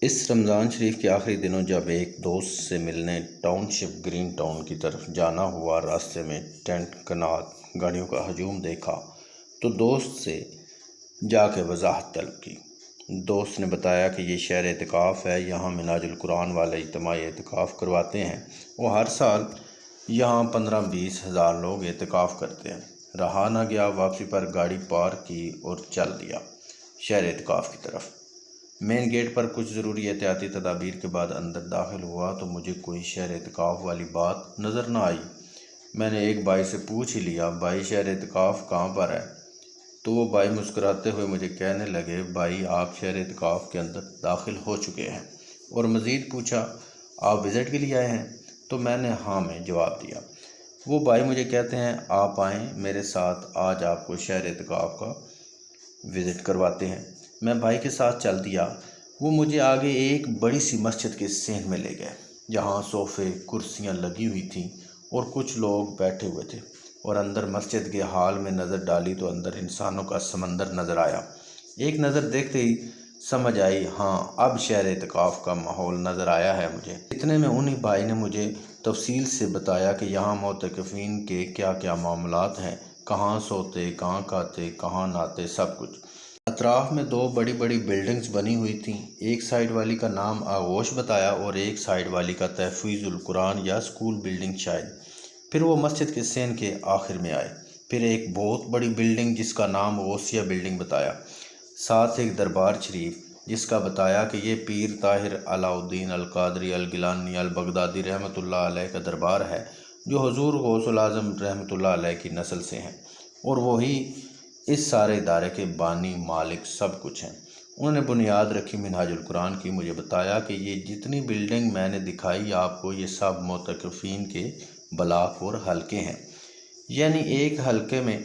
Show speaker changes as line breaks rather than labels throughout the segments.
اس رمضان شریف کے آخری دنوں جب ایک دوست سے ملنے ٹاؤن شپ گرین ٹاؤن کی طرف جانا ہوا، راستے میں ٹینٹ کنات گاڑیوں کا ہجوم دیکھا تو دوست سے جا کے وضاحت طلب کی۔ دوست نے بتایا کہ یہ شہر اعتکاف ہے، یہاں منہاج القرآن والے اجتماعی اعتکاف کرواتے ہیں۔ وہ ہر سال یہاں 15-20 ہزار لوگ اعتکاف کرتے ہیں۔ رہا نہ گیا، واپسی پر گاڑی پارک کی اور چل دیا شہر اعتکاف کی طرف۔ مین گیٹ پر کچھ ضروری احتیاطی تدابیر کے بعد اندر داخل ہوا تو مجھے کوئی شہر اعتکاف والی بات نظر نہ آئی۔ میں نے ایک بھائی سے پوچھ ہی لیا، بھائی شہر اعتکاف کہاں پر ہے؟ تو وہ بھائی مسکراتے ہوئے مجھے کہنے لگے، بھائی آپ شہر اعتکاف کے اندر داخل ہو چکے ہیں۔ اور مزید پوچھا، آپ وزٹ کے لیے آئے ہیں؟ تو میں نے ہاں میں جواب دیا۔ وہ بھائی مجھے کہتے ہیں، آپ آئیں میرے ساتھ، آج آپ کو شہر اعتکاف کا وزٹ کرواتے ہیں۔ میں بھائی کے ساتھ چل دیا۔ وہ مجھے آگے ایک بڑی سی مسجد کے صحن میں لے گئے، جہاں صوفے کرسیاں لگی ہوئی تھیں اور کچھ لوگ بیٹھے ہوئے تھے، اور اندر مسجد کے ہال میں نظر ڈالی تو اندر انسانوں کا سمندر نظر آیا۔ ایک نظر دیکھتے ہی سمجھ آئی، ہاں اب شہر اعتکاف کا ماحول نظر آیا ہے مجھے۔ اتنے میں انہی بھائی نے مجھے تفصیل سے بتایا کہ یہاں معتکفین کے کیا کیا معاملات ہیں، کہاں سوتے، کہاں کھاتے، کہاں نہاتے، سب کچھ۔ اطراف میں دو بڑی بڑی بلڈنگز بنی ہوئی تھیں، ایک سائیڈ والی کا نام آغوش بتایا اور ایک سائیڈ والی کا تحفیظ القرآن یا اسکول بلڈنگ شاید۔ پھر وہ مسجد کے صحن کے آخر میں آئے، پھر ایک بہت بڑی بلڈنگ جس کا نام غوثیہ بلڈنگ بتایا، ساتھ ایک دربار شریف جس کا بتایا کہ یہ پیر طاہر علاء الدین القادری الگیلانی البغدادی رحمۃ اللہ علیہ کا دربار ہے، جو حضور غوث العظم رحمۃ اللہ علیہ کی نسل سے ہیں، اور وہی اس سارے ادارے کے بانی، مالک، سب کچھ ہیں۔ انہوں نے بنیاد رکھی منہاج القرآن کی۔ مجھے بتایا کہ یہ جتنی بلڈنگ میں نے دکھائی آپ کو، یہ سب معتکفین کے بلاک اور حلقے ہیں، یعنی ایک حلقے میں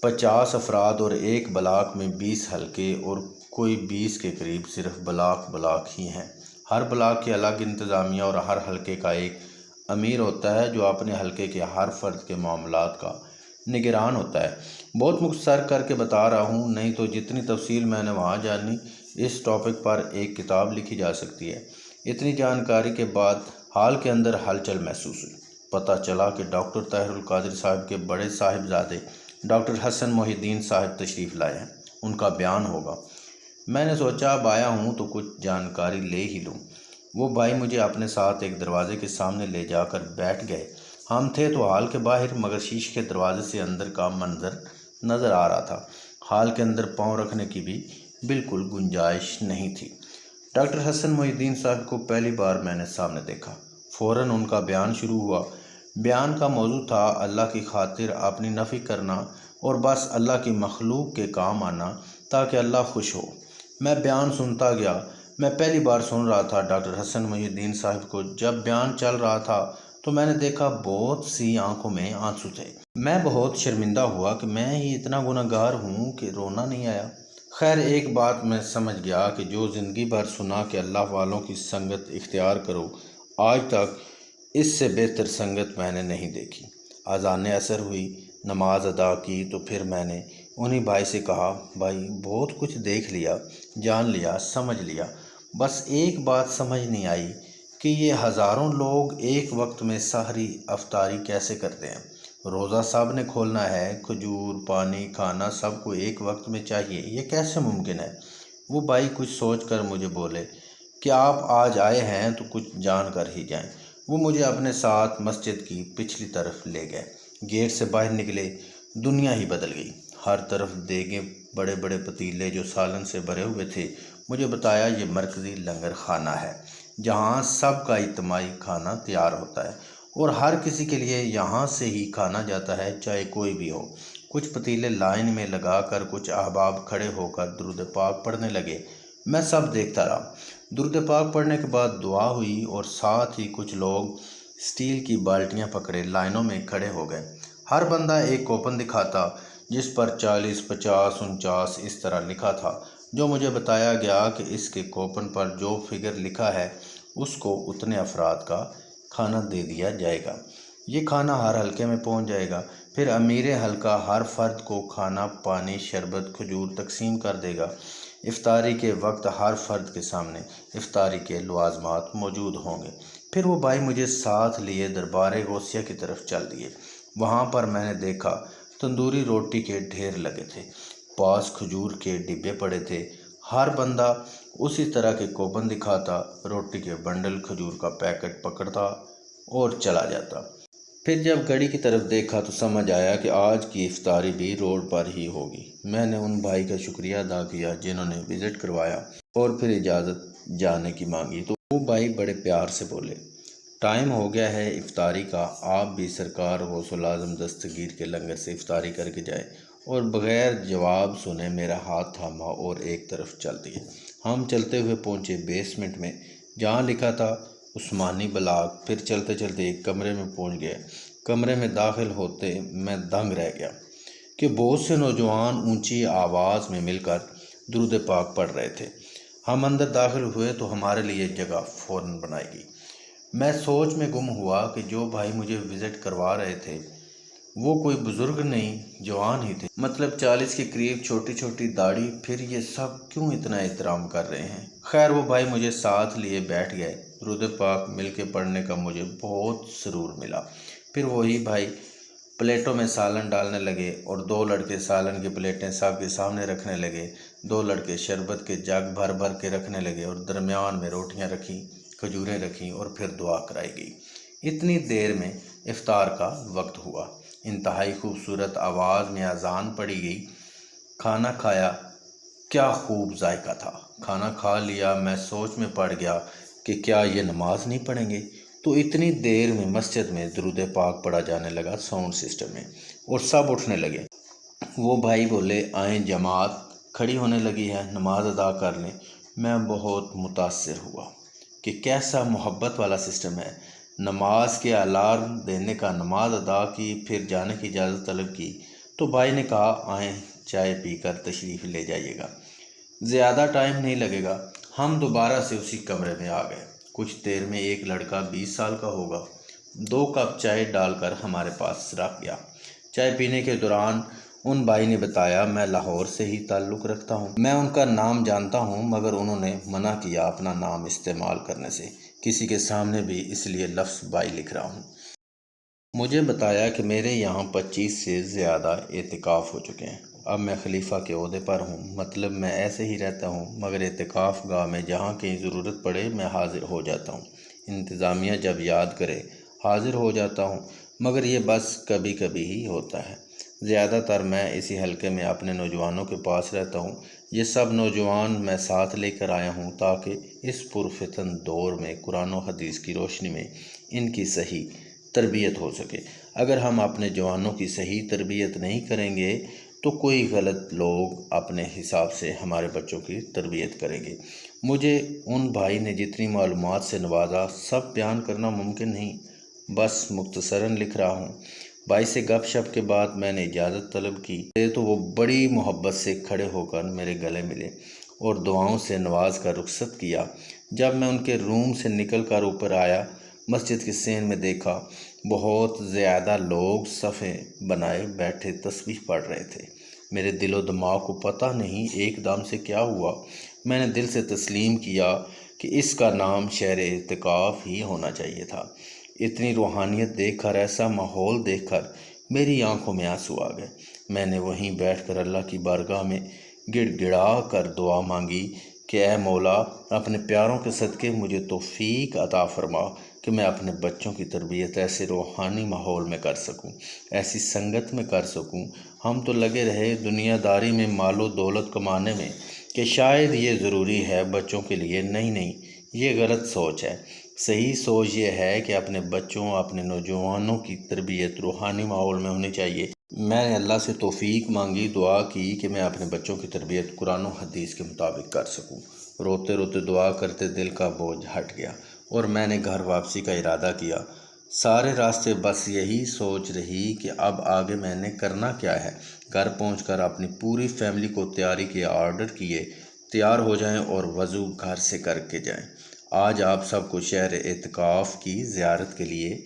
50 افراد اور ایک بلاک میں 20 حلقے، اور کوئی 20 کے قریب صرف بلاک ہی ہیں۔ ہر بلاک کی الگ انتظامیہ اور ہر حلقے کا ایک امیر ہوتا ہے جو اپنے حلقے کے ہر فرد کے معاملات کا نگران ہوتا ہے۔ بہت مختصر کر کے بتا رہا ہوں، نہیں تو جتنی تفصیل میں نے وہاں جانی، اس ٹاپک پر ایک کتاب لکھی جا سکتی ہے۔ اتنی جانکاری کے بعد حال کے اندر ہلچل محسوس ہوئی۔ پتہ چلا کہ ڈاکٹر طاہر القادری صاحب کے بڑے صاحبزادے ڈاکٹر حسن محی الدین صاحب تشریف لائے ہیں، ان کا بیان ہوگا۔ میں نے سوچا اب آیا ہوں تو کچھ جانکاری لے ہی لوں۔ وہ بھائی مجھے اپنے ساتھ ایک دروازے کے سامنے لے جا کر بیٹھ گئے۔ ہم تھے تو حال کے باہر، مگر شیشے کے دروازے سے اندر کا منظر نظر آ رہا تھا۔ حال کے اندر پاؤں رکھنے کی بھی بالکل گنجائش نہیں تھی۔ ڈاکٹر حسن محی الدین صاحب کو پہلی بار میں نے سامنے دیکھا۔ فوراً ان کا بیان شروع ہوا۔ بیان کا موضوع تھا اللہ کی خاطر اپنی نفی کرنا اور بس اللہ کی مخلوق کے کام آنا تاکہ اللہ خوش ہو۔ میں بیان سنتا گیا۔ میں پہلی بار سن رہا تھا ڈاکٹر حسن محی الدین صاحب کو۔ جب بیان چل رہا تھا تو میں نے دیکھا بہت سی آنکھوں میں آنسو تھے۔ میں بہت شرمندہ ہوا کہ میں ہی اتنا گنہگار ہوں کہ رونا نہیں آیا۔ خیر ایک بات میں سمجھ گیا کہ جو زندگی بھر سنا کہ اللہ والوں کی سنگت اختیار کرو، آج تک اس سے بہتر سنگت میں نے نہیں دیکھی۔ اذان عصر ہوئی، نماز ادا کی تو پھر میں نے انہی بھائی سے کہا، بھائی بہت کچھ دیکھ لیا، جان لیا، سمجھ لیا، بس ایک بات سمجھ نہیں آئی کہ یہ ہزاروں لوگ ایک وقت میں سحری افطاری کیسے کرتے ہیں؟ روزہ سب نے کھولنا ہے، کھجور، پانی، کھانا سب کو ایک وقت میں چاہیے، یہ کیسے ممکن ہے؟ وہ بھائی کچھ سوچ کر مجھے بولے کہ آپ آج آئے ہیں تو کچھ جان کر ہی جائیں۔ وہ مجھے اپنے ساتھ مسجد کی پچھلی طرف لے گئے۔ گیٹ سے باہر نکلے، دنیا ہی بدل گئی۔ ہر طرف دیگیں، بڑے بڑے پتیلے جو سالن سے بھرے ہوئے تھے۔ مجھے بتایا یہ مرکزی لنگر خانہ ہے، جہاں سب کا اجتماعی کھانا تیار ہوتا ہے اور ہر کسی کے لیے یہاں سے ہی کھانا جاتا ہے، چاہے کوئی بھی ہو۔ کچھ پتیلے لائن میں لگا کر کچھ احباب کھڑے ہو کر درود پاک پڑھنے لگے۔ میں سب دیکھتا رہا۔ درود پاک پڑھنے کے بعد دعا ہوئی اور ساتھ ہی کچھ لوگ سٹیل کی بالٹیاں پکڑے لائنوں میں کھڑے ہو گئے۔ ہر بندہ ایک کوپن دکھاتا جس پر 40، 50، 49 اس طرح لکھا تھا، جو مجھے بتایا گیا کہ اس کے کوپن پر جو فگر لکھا ہے اس کو اتنے افراد کا کھانا دے دیا جائے گا۔ یہ کھانا ہر حلقے میں پہنچ جائے گا۔ پھر امیر حلقہ ہر فرد کو کھانا، پانی، شربت، کھجور تقسیم کر دے گا۔ افطاری کے وقت ہر فرد کے سامنے افطاری کے لوازمات موجود ہوں گے۔ پھر وہ بھائی مجھے ساتھ لیے دربار غوثیہ کی طرف چل دیے۔ وہاں پر میں نے دیکھا تندوری روٹی کے ڈھیر لگے تھے، پاس کھجور کے ڈبے پڑے تھے۔ ہر بندہ اسی طرح کے کوپن دکھاتا، روٹی کے بنڈل، کھجور کا پیکٹ پکڑتا اور چلا جاتا۔ پھر جب گھڑی کی طرف دیکھا تو سمجھ آیا کہ آج کی افطاری بھی روڈ پر ہی ہوگی۔ میں نے ان بھائی کا شکریہ ادا کیا جنہوں نے وزٹ کروایا اور پھر اجازت جانے کی مانگی تو وہ بھائی بڑے پیار سے بولے، ٹائم ہو گیا ہے افطاری کا، آپ بھی سرکار غوث العظم دستگیر کے لنگر سے افطاری کر کے جائے۔ اور بغیر جواب سنے میرا ہاتھ تھاما اور ایک طرف چل دیے۔ ہم چلتے ہوئے پہنچے بیسمنٹ میں جہاں لکھا تھا عثمانی بلاک۔ پھر چلتے چلتے ایک کمرے میں پہنچ گئے۔ کمرے میں داخل ہوتے میں دنگ رہ گیا کہ بہت سے نوجوان اونچی آواز میں مل کر درود پاک پڑھ رہے تھے۔ ہم اندر داخل ہوئے تو ہمارے لیے جگہ فوراً بنائی گئی۔ میں سوچ میں گم ہوا کہ جو بھائی مجھے وزٹ کروا رہے تھے وہ کوئی بزرگ نہیں، جوان ہی تھے، مطلب 40 کے قریب، چھوٹی چھوٹی داڑھی۔ پھر یہ سب کیوں اتنا احترام کر رہے ہیں؟ خیر وہ بھائی مجھے ساتھ لیے بیٹھ گئے۔ درود پاک مل کے پڑھنے کا مجھے بہت سرور ملا۔ پھر وہی بھائی پلیٹوں میں سالن ڈالنے لگے اور 2 لڑکے سالن کی پلیٹیں سب کے سامنے رکھنے لگے، 2 لڑکے شربت کے جگ بھر بھر کے رکھنے لگے اور درمیان میں روٹیاں رکھیں، کھجوریں رکھیں اور پھر دعا کرائی گئی۔ اتنی دیر میں افطار کا وقت ہوا۔ انتہائی خوبصورت آواز میں اذان پڑھی گئی۔ کھانا کھایا، کیا خوب ذائقہ تھا۔ کھانا کھا لیا، میں سوچ میں پڑ گیا کہ کیا یہ نماز نہیں پڑھیں گے؟ تو اتنی دیر میں مسجد میں درود پاک پڑھا جانے لگا ساؤنڈ سسٹم میں اور سب اٹھنے لگے۔ وہ بھائی بولے، آئیں جماعت کھڑی ہونے لگی ہے، نماز ادا کر لیں۔ میں بہت متاثر ہوا کہ کیسا محبت والا سسٹم ہے۔ نماز کے الارم دینے کا، نماز ادا کی، پھر جانے کی اجازت طلب کی تو بھائی نے کہا آئیں چائے پی کر تشریف لے جائیے گا، زیادہ ٹائم نہیں لگے گا۔ ہم دوبارہ سے اسی کمرے میں آ گئے۔ کچھ دیر میں ایک لڑکا 20 سال کا ہوگا 2 کپ چائے ڈال کر ہمارے پاس رکھ گیا۔ چائے پینے کے دوران ان بھائی نے بتایا میں لاہور سے ہی تعلق رکھتا ہوں، میں ان کا نام جانتا ہوں مگر انہوں نے منع کیا اپنا نام استعمال کرنے سے کسی کے سامنے بھی، اس لیے لفظ بھائی لکھ رہا ہوں۔ مجھے بتایا کہ میرے یہاں 25 سے زیادہ اعتکاف ہو چکے ہیں۔ اب میں خلیفہ کے عہدے پر ہوں، مطلب میں ایسے ہی رہتا ہوں مگر اعتکاف گاہ میں جہاں کہیں ضرورت پڑے میں حاضر ہو جاتا ہوں۔ انتظامیہ جب یاد کرے حاضر ہو جاتا ہوں، مگر یہ بس کبھی کبھی ہی ہوتا ہے۔ زیادہ تر میں اسی حلقے میں اپنے نوجوانوں کے پاس رہتا ہوں۔ یہ سب نوجوان میں ساتھ لے کر آیا ہوں تاکہ اس پرفتن دور میں قرآن و حدیث کی روشنی میں ان کی صحیح تربیت ہو سکے۔ اگر ہم اپنے جوانوں کی صحیح تربیت نہیں کریں گے تو کوئی غلط لوگ اپنے حساب سے ہمارے بچوں کی تربیت کریں گے۔ مجھے ان بھائی نے جتنی معلومات سے نوازا سب بیان کرنا ممکن نہیں، بس مختصراً لکھ رہا ہوں۔ بھائی سے گپ شپ کے بعد میں نے اجازت طلب کی تو وہ بڑی محبت سے کھڑے ہو کر میرے گلے ملے اور دعاؤں سے نواز کر رخصت کیا۔ جب میں ان کے روم سے نکل کر اوپر آیا، مسجد کے سین میں دیکھا بہت زیادہ لوگ صفیں بنائے بیٹھے تسبیح پڑھ رہے تھے۔ میرے دل و دماغ کو پتہ نہیں ایک دم سے کیا ہوا، میں نے دل سے تسلیم کیا کہ اس کا نام شہر اعتکاف ہی ہونا چاہیے تھا۔ اتنی روحانیت دیکھ کر، ایسا ماحول دیکھ کر میری آنکھوں میں آنسو آ گئے۔ میں نے وہیں بیٹھ کر اللہ کی بارگاہ میں گڑ گڑا کر دعا مانگی کہ اے مولا، اپنے پیاروں کے صدقے مجھے توفیق عطا فرما کہ میں اپنے بچوں کی تربیت ایسے روحانی ماحول میں کر سکوں، ایسی سنگت میں کر سکوں۔ ہم تو لگے رہے دنیا داری میں، مال و دولت کمانے میں کہ شاید یہ ضروری ہے بچوں کے لیے۔ نہیں، یہ غلط سوچ ہے۔ صحیح سوچ یہ ہے کہ اپنے بچوں، اپنے نوجوانوں کی تربیت روحانی ماحول میں ہونی چاہیے۔ میں نے اللہ سے توفیق مانگی، دعا کی کہ میں اپنے بچوں کی تربیت قرآن و حدیث کے مطابق کر سکوں۔ روتے روتے دعا کرتے دل کا بوجھ ہٹ گیا اور میں نے گھر واپسی کا ارادہ کیا۔ سارے راستے بس یہی سوچ رہی کہ اب آگے میں نے کرنا کیا ہے۔ گھر پہنچ کر اپنی پوری فیملی کو تیاری کے آرڈر کیے، تیار ہو جائیں اور وضو گھر سے کر کے جائیں۔ آج آپ سب کو شہر اعتکاف کی زیارت کے لیے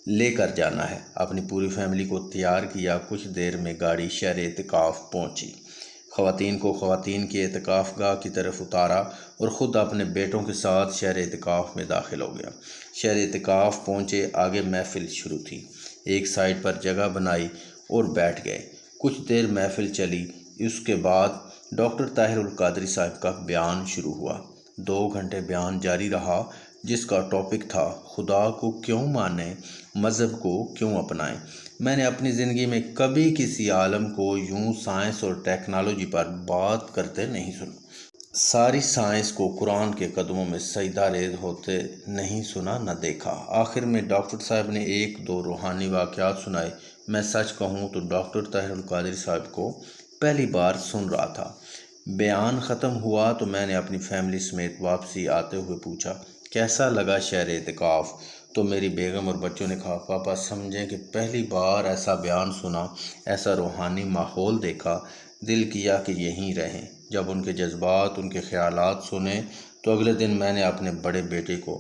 لے کر جانا ہے۔ اپنی پوری فیملی کو تیار کیا، کچھ دیر میں گاڑی شہر اعتکاف پہنچی۔ خواتین کو خواتین کی اعتکاف گاہ کی طرف اتارا اور خود اپنے بیٹوں کے ساتھ شہر اعتکاف میں داخل ہو گیا۔ شہر اعتکاف پہنچے، آگے محفل شروع تھی۔ ایک سائڈ پر جگہ بنائی اور بیٹھ گئے۔ کچھ دیر محفل چلی، اس کے بعد ڈاکٹر طاہر القادری صاحب کا بیان شروع ہوا۔ 2 گھنٹے بیان جاری رہا، جس کا ٹاپک تھا خدا کو کیوں مانیں، مذہب کو کیوں اپنائیں۔ میں نے اپنی زندگی میں کبھی کسی عالم کو یوں سائنس اور ٹیکنالوجی پر بات کرتے نہیں سنا۔ ساری سائنس کو قرآن کے قدموں میں سجدہ ریز ہوتے نہیں سنا، نہ دیکھا۔ آخر میں ڈاکٹر صاحب نے 1-2 روحانی واقعات سنائے۔ میں سچ کہوں تو ڈاکٹر طاہر القادری صاحب کو پہلی بار سن رہا تھا۔ بیان ختم ہوا تو میں نے اپنی فیملی سمیت واپسی آتے ہوئے پوچھا، کیسا لگا شہر اعتکاف؟ تو میری بیگم اور بچوں نے کہا، پاپا سمجھیں کہ پہلی بار ایسا بیان سنا، ایسا روحانی ماحول دیکھا، دل کیا کہ یہیں رہیں۔ جب ان کے جذبات، ان کے خیالات سنے تو اگلے دن میں نے اپنے بڑے بیٹے کو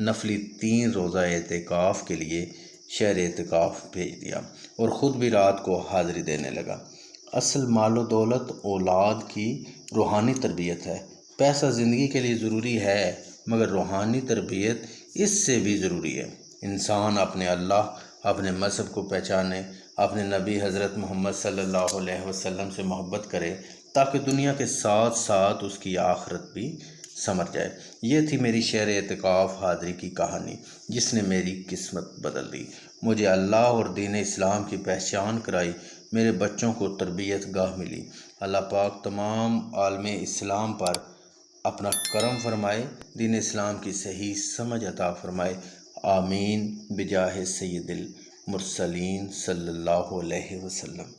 نفلی 3 روزہ اعتکاف کے لیے شہر اعتکاف بھیج دیا اور خود بھی رات کو حاضری دینے لگا۔ اصل مال و دولت اولاد کی روحانی تربیت ہے۔ پیسہ زندگی کے لیے ضروری ہے، مگر روحانی تربیت اس سے بھی ضروری ہے۔ انسان اپنے اللہ، اپنے مذہب کو پہچانے، اپنے نبی حضرت محمد صلی اللہ علیہ وسلم سے محبت کرے، تاکہ دنیا کے ساتھ ساتھ اس کی آخرت بھی سنور جائے۔ یہ تھی میری شہر اعتکاف حاضری کی کہانی، جس نے میری قسمت بدل دی، مجھے اللہ اور دین اسلام کی پہچان کرائی، میرے بچوں کو تربیت گاہ ملی۔ اللہ پاک تمام عالم اسلام پر اپنا کرم فرمائے، دین اسلام کی صحیح سمجھ عطا فرمائے، آمین بجاہ سید المرسلین صلی اللہ علیہ وسلم۔